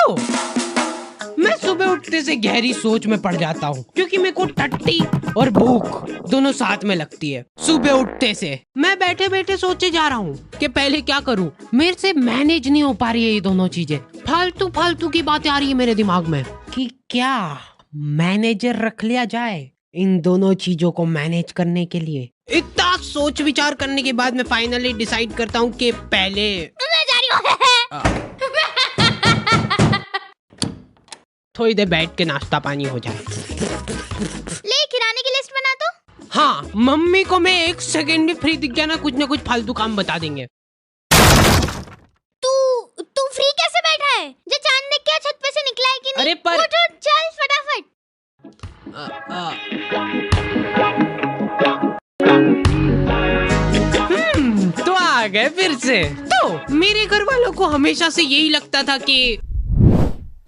तो मैं सुबह उठते से गहरी सोच में पड़ जाता हूँ, क्योंकि मेरे को टट्टी और भूख दोनों साथ में लगती है। सुबह उठते से मैं बैठे बैठे सोचे जा रहा हूँ कि पहले क्या करूँ। मेरे से मैनेज नहीं हो पा रही है ये दोनों चीजें। फालतू फालतू की बातें आ रही है मेरे दिमाग में कि क्या मैनेजर रख लिया जाए इन दोनों चीजों को मैनेज करने के लिए। इतना सोच विचार करने के बाद मैं फाइनली डिसाइड करता हूँ कि पहले मैं जा रही हूँ। थोड़ी देर बैठ के नाश्ता पानी हो जाए। ले किराने की लिस्ट बना दो। हाँ, मम्मी को मैं 1 सेकंड भी फ्री दिख गया ना, कुछ ना कुछ फालतू काम बता देंगे। तू फ्री कैसे बैठा है? जो चांद देख के छत पे से निकला है कि नहीं? अरे पर उठ चल फटाफट। तो आ गए फिर से। तो मेरे घर वालों को हमेशा से यही लगता था कि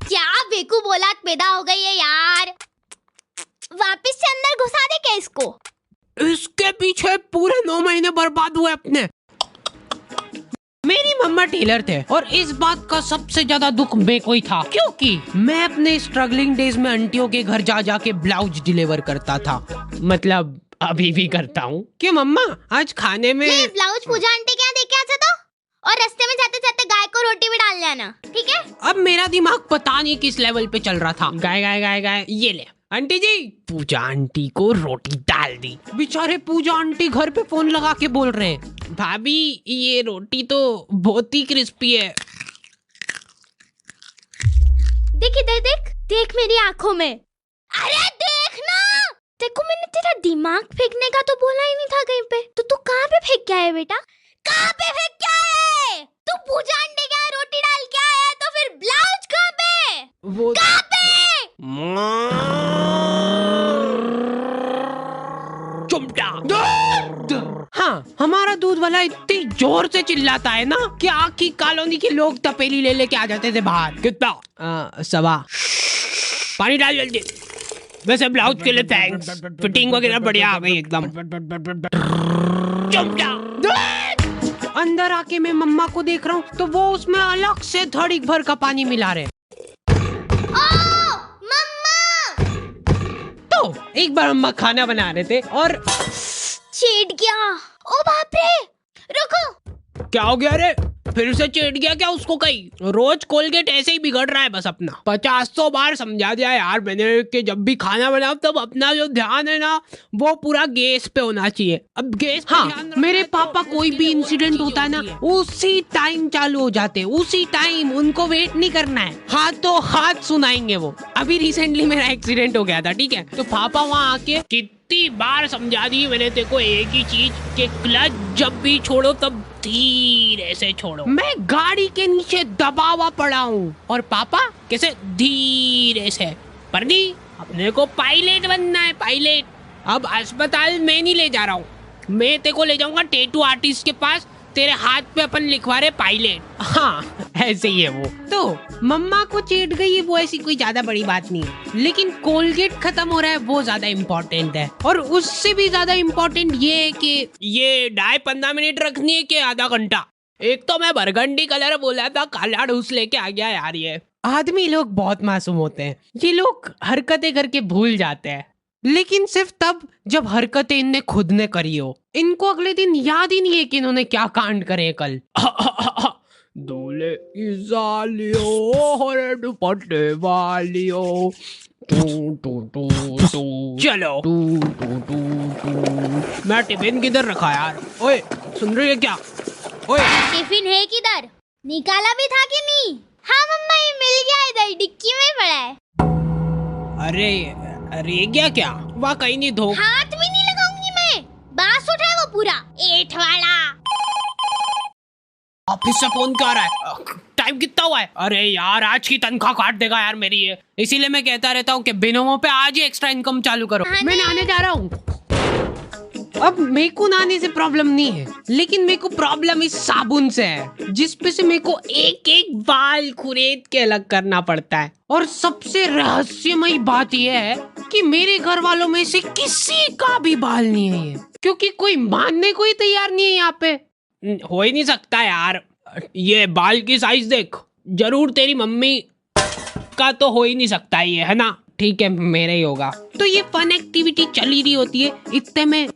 क्या बेकूफ औलाद पैदा हो गई है यार। वापस से अंदर घुसा दे क्या इसको? इसके पीछे पूरे 9 महीने बर्बाद हुए अपने। मेरी मम्मा टेलर थे और इस बात का सबसे ज्यादा दुख मेरे को ही था, क्योंकि मैं अपने स्ट्रगलिंग डेज में आंटियों के घर जा जाके ब्लाउज डिलीवर करता था। मतलब अभी भी करता हूँ। कि मम्मा आज खाने में ब्लाउज पूजा आंटी क्या दे के आता था, और रास्ते में जाते जाते गाय को रोटी भी डाल लेना, ठीक है? अब मेरा दिमाग पता नहीं किस लेवल पे चल रहा था। गाय गाय गाय गाय, ये ले आंटी जी। पूजा आंटी को रोटी डाल दी। बेचारे पूजा आंटी घर पे फोन लगा के बोल रहे हैं, भाभी ये रोटी तो बहुत ही क्रिस्पी है। देख इधर, देख देख मेरी आंखों में। अरे देख ना, देखो मैंने तेरा दिमाग फेंकने का तो बोला ही नहीं था कहीं पे। तो तू कहाँ पे फेंक के आया बेटा? कहाँ पे फेंक के आया है? तू पूजा आंटी के यहाँ रोटी डाल के आया है, तो फिर ब्लाउज कहाँ पे? वो कहाँ पे? चुमटा। हाँ, हमारा दूध वाला इतनी जोर से चिल्लाता है ना कि आखी कॉलोनी के लोग तपेली ले लेके आ जाते थे बाहर। कितना? 1.25। पानी डाल जल्दी। वैसे ब्लाउज के लिए थैंक्स, फिटिंग वगैरह बढ़िया आ गई एकदम। अंदर आके मैं मम्मा को देख रहा हूँ तो वो उसमें अलग से धड़क भर का पानी मिला रहे। तो एक बार मम्मा खाना बना रहे थे और छेड़ गया। ओ बाप रे, रुको। क्या हो गया रे? फिर से चेट गया क्या उसको? कहीं रोज कोलगेट ऐसे ही बिगड़ रहा है बस अपना। 50 बार समझा दिया यार मैंने कि जब भी खाना बनाओ तब अपना जो ध्यान है ना वो पूरा गैस पे होना चाहिए। अब गैस पे हाँ, मेरे पापा कोई भी इंसिडेंट होता है ना उसी टाइम चालू हो जाते हैं, उसी टाइम। उनको वेट नहीं करना है, हाथों हाथ सुनाएंगे वो। अभी रिसेंटली मेरा एक्सीडेंट हो गया था, ठीक है? तो पापा वहाँ आके कितनी बार समझा दी मैंने तेरे को एक ही चीज कि क्लच जब भी छोड़ो तब धीरे से छोड़ो। मैं गाड़ी के नीचे दबा हुआ पड़ा हूँ और पापा कैसे धीरे से। पर नहीं, अपने को पायलट बनना है, पायलट। अब अस्पताल में नहीं ले जा रहा हूँ, मैं तेरे को ले जाऊंगा टैटू आर्टिस्ट के पास। तेरे हाथ पे अपन लिखवा रहे पायलट। हाँ ऐसे ही है वो। तो मम्मा को चेट गई वो ऐसी कोई ज्यादा बड़ी बात नहीं है, लेकिन कोलगेट खत्म हो रहा है वो ज्यादा इम्पोर्टेंट है। और उससे भी ज्यादा इम्पोर्टेंट ये है कि ये डाई 15 मिनट रखनी है कि आधा घंटा। एक तो मैं बरगंडी कलर बोला था, काला ढूस लेके आ गया यार। ये आदमी लोग बहुत मासूम होते हैं, ये लोग हरकतें करके भूल जाते हैं, लेकिन सिर्फ तब जब हरकतें इनने खुद ने करी हो। इनको अगले दिन याद ही नहीं है कि इन्होंने क्या कांड करे कल। दूल्हे की सालियों हरे दुपट्टे वालियों, चलो। मैं टिफिन किधर रखा यार? ओए सुन रही है क्या? ओए टिफिन है किधर? निकाला भी था कि नहीं? हाँ मम्मा, ये मिल गया, इधर डिक्की में पड़ा है। अरे क्या क्या? वहाँ कहीं नहीं धो। हाथ भी नहीं लगाऊंगी मैं, बांस उठाए वो पूरा एठ वाला। ऑफिस से फोन क्या आ रहा है? टाइम कितना हुआ है? अरे यार आज की तनख्वाह काट देगा यार मेरी ये। इसीलिए मैं कहता रहता हूँ कि बिनोमो पे आज ही एक्स्ट्रा इनकम चालू करो। मैं नहाने जा रहा हूँ। अब मेरे को नहाने से प्रॉब्लम नहीं है, लेकिन मेरे को प्रॉब्लम इस साबुन से है, जिस पे से मेरे को एक एक बाल खुरेद के अलग करना पड़ता है। और सबसे रहस्यमयी बात यह है कि मेरे घर वालों में से किसी का भी बाल नहीं है ये, क्योंकि कोई मानने को ही तैयार नहीं है यहाँ पे। हो ही नहीं सकता यार। ये बाल की साइज देख, जरूर तेरी मम्मी आपका तो हो ही नहीं सकता ये, है ना? ठीक है, मेरा ही होगा। तो ये फन एक्टिविटी चल ही रही होती है, इतने में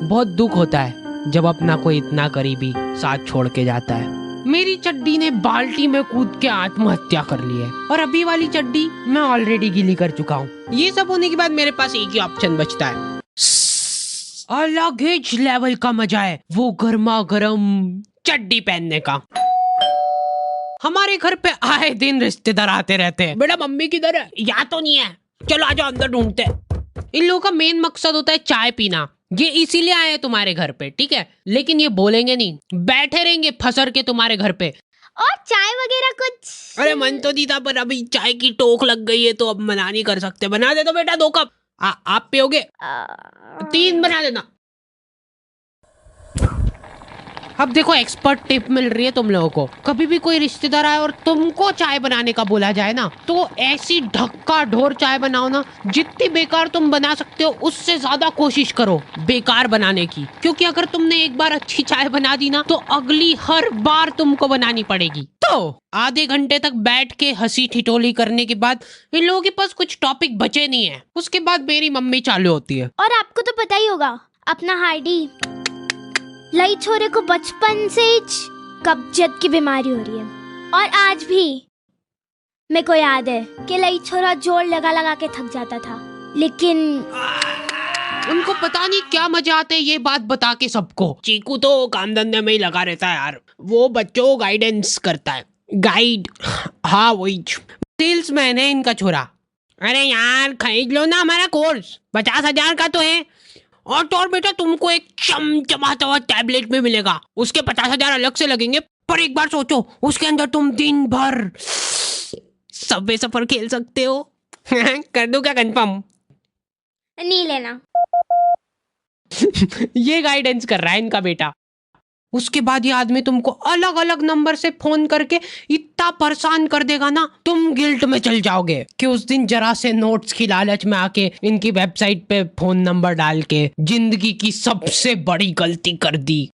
बहुत दुख होता है जब अपना कोई इतना करीबी साथ छोड़ के जाता है। मेरी चड्डी ने बाल्टी में कूद के आत्महत्या कर ली है और अभी वाली चड्डी मैं ऑलरेडी गीली कर चुका हूँ। ये सब होने के बाद मेरे पास एक ही ऑप्शन बचता है, अलग ही लेवल का मजा है वो गर्मा गर्म चड्डी पहनने का। हमारे घर पे आए दिन रिश्तेदार आते रहते हैं। बेटा मम्मी किधर है? या तो नहीं है, चलो आ जाओ अंदर ढूंढते हैं। इन लोगों का मेन मकसद होता है चाय पीना। ये इसीलिए आए हैं तुम्हारे घर पे, ठीक है? लेकिन ये बोलेंगे नहीं, बैठे रहेंगे फसर के तुम्हारे घर पे। और चाय वगैरह कुछ? अरे मन तो नहीं था, पर अभी चाय की टोक लग गई है तो अब मना नहीं कर सकते। बना दे तो बेटा 2 कप। आप पियोगे? 3 बना देना। अब देखो एक्सपर्ट टिप मिल रही है तुम लोगों को। कभी भी कोई रिश्तेदार आए और तुमको चाय बनाने का बोला जाए ना, तो ऐसी ढक्का ढोर चाय बनाओ ना, जितनी बेकार तुम बना सकते हो उससे ज्यादा कोशिश करो बेकार बनाने की। क्योंकि अगर तुमने एक बार अच्छी चाय बना दी ना, तो अगली हर बार तुमको बनानी पड़ेगी। तो आधे घंटे तक बैठ के हंसी ठिठोली करने के बाद इन लोगों के पास कुछ टॉपिक बचे नहीं है। उसके बाद मेरी मम्मी चालू होती है। और आपको तो पता ही होगा, अपना हार्डी लई छोरे को बचपन से ही कब्जियत की बीमारी हो रही है। और आज भी मेरे को याद है कि लई छोरा जोर लगा लगा के थक जाता था, लेकिन उनको पता नहीं क्या मजा आता है ये बात बता के सबको। चीकू तो काम धंधे में ही लगा रहता है यार, वो बच्चों को गाइडेंस करता है। गाइड, हाँ वही सेल्समैन है इनका छोरा। अरे यार खरीद लो ना हमारा कोर्स, 50,000 का तो है। और बेटा तुमको एक चमचमाता हुआ टैबलेट में मिलेगा, उसके 50,000 अलग से लगेंगे। पर एक बार सोचो, उसके अंदर तुम दिन भर सबवे सफर खेल सकते हो। कर दूं क्या कंफर्म? नहीं लेना। ये गाइडेंस कर रहा है इनका बेटा। उसके बाद ये आदमी तुमको अलग अलग नंबर से फोन करके इतना परेशान कर देगा ना, तुम गिल्ट में चल जाओगे कि उस दिन जरा से नोट्स की लालच में आके इनकी वेबसाइट पे फोन नंबर डाल के जिंदगी की सबसे बड़ी गलती कर दी।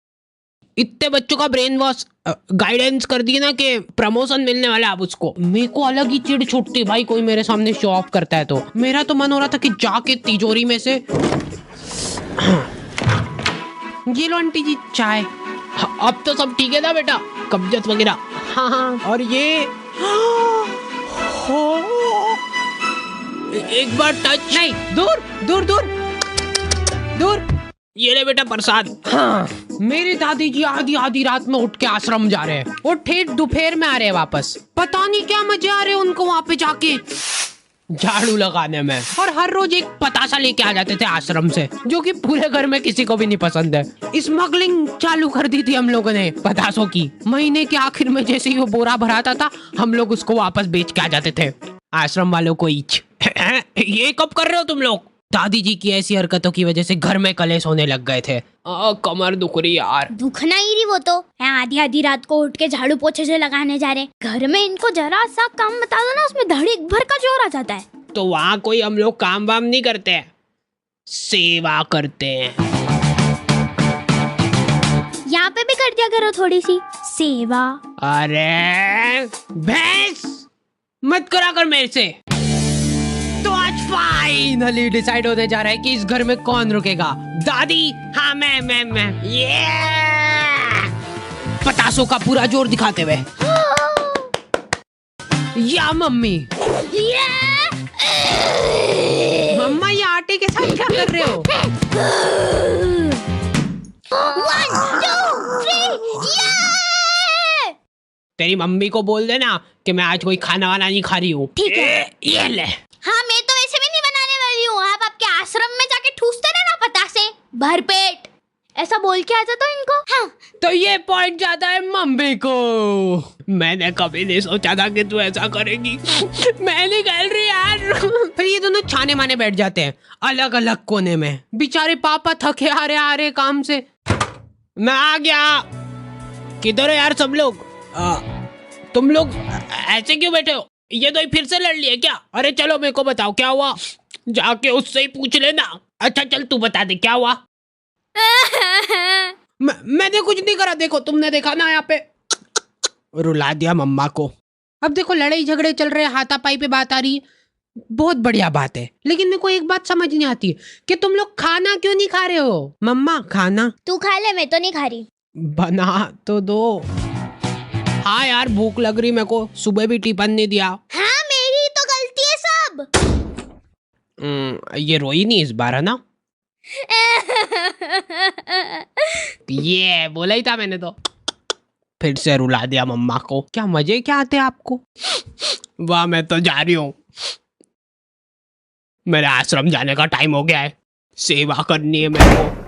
इतने बच्चों का ब्रेन वॉश गाइडेंस कर दी ना कि प्रमोशन मिलने वाला अब उसको। मेरे को अलग ही चिढ़ छुटती भाई, कोई मेरे सामने शो ऑफ करता है तो। मेरा तो मन हो रहा था कि जाके तिजोरी में से ये लो आंटी जी चाय। अब तो सब ठीक है ना बेटा, कब्जियत वगैरह? हाँ। और ये एक बार टच नहीं, दूर दूर दूर दूर। ये ले बेटा प्रसाद। हाँ। मेरी दादी जी आधी आधी रात में उठ के आश्रम जा रहे हैं और ठेठ दोपहर में आ रहे हैं वापस। पता नहीं क्या मजे आ रहे हैं उनको वहाँ पे जाके झाड़ू लगाने में। और हर रोज एक पतासा लेके आ जाते थे आश्रम से, जो कि पूरे घर में किसी को भी नहीं पसंद है। स्मगलिंग चालू कर दी थी हम लोगों ने पतासों की। महीने के आखिर में जैसे ही वो बोरा भराता था, हम लोग उसको वापस बेच के आ जाते थे आश्रम वालों को ईच। ये कब कर रहे हो तुम लोग? दादी जी की ऐसी हरकतों की वजह से घर में कलेश होने लग गए थे। कमर दुख रही यार। दुखना ही रही वो तो। आधी आधी रात को उठ के झाड़ू पोछे से लगाने जा रहे। घर में इनको जरा सा काम बता दो ना, उसमें धड़ीक भर का जोर आ जाता है। तो वहाँ कोई हम लोग काम वाम नहीं करते हैं, सेवा करते हैं। यहाँ पे भी कर दिया करो थोड़ी सी सेवा। अरे भैंस मत करा कर मेरे से। तो आज फाइनली डिसाइड होने जा रहा है कि इस घर में कौन रुकेगा। दादी? हाँ मैं ये पतासों का पूरा जोर दिखाते हुए। या मम्मी? मम्मा ये आटे के साथ क्या कर रहे हो? 1 2 3 तेरी मम्मी को बोल देना कि मैं आज कोई खाना वाना नहीं खा रही हूँ। ठीक है। ये ले। हाँ मैं तो वैसे भी नहीं बनाने वाली हूँ। आप आपके आश्रम में जाके ठूसते रहना पतासे भरपेट, ऐसा बोल के आ जाता इनको। हाँ। तो ये पॉइंट जाता है मम्मी को। मैंने कभी नहीं सोचा था कि तू ऐसा करेगी। मैं नहीं खेल रही यार। फिर ये दोनों छाने माने बैठ जाते हैं अलग अलग कोने में। बेचारे पापा थके आ रहे काम से। मैं आ गया। किधर है यार सब लोग? तुम लोग ऐसे क्यों बैठे हो? ये तो फिर से लड़ लिए क्या? अरे चलो मेरे को बताओ क्या हुआ, जाके उससे ही पूछ लेना। अच्छा चल तू बता दे क्या हुआ। मैंने कुछ नहीं करा। देखो तुमने देखा ना यहाँ पे रुला दिया मम्मा को। अब देखो लड़ाई झगड़े चल रहे हैं, हाथापाई पे बात आ रही है, बहुत बढ़िया बात है, लेकिन मेरे को एक बात समझ नहीं आती है कि तुम लोग खाना क्यों नहीं खा रहे हो। मम्मा खाना तू खा ले, मैं तो नहीं खा रही। बना तो दो। हाँ यार भूख लग रही मेरे को, सुबह भी टिफिन नहीं दिया। हाँ मेरी तो गलती है सब। ये रोई नहीं इस बार है ना? ये बोला ही था मैंने तो। फिर से रुला दिया मम्मा को। क्या मजे क्या आते हैं आपको? वाह मैं तो जा रही हूँ, मेरे आश्रम जाने का टाइम हो गया है, सेवा करनी है मेरे को।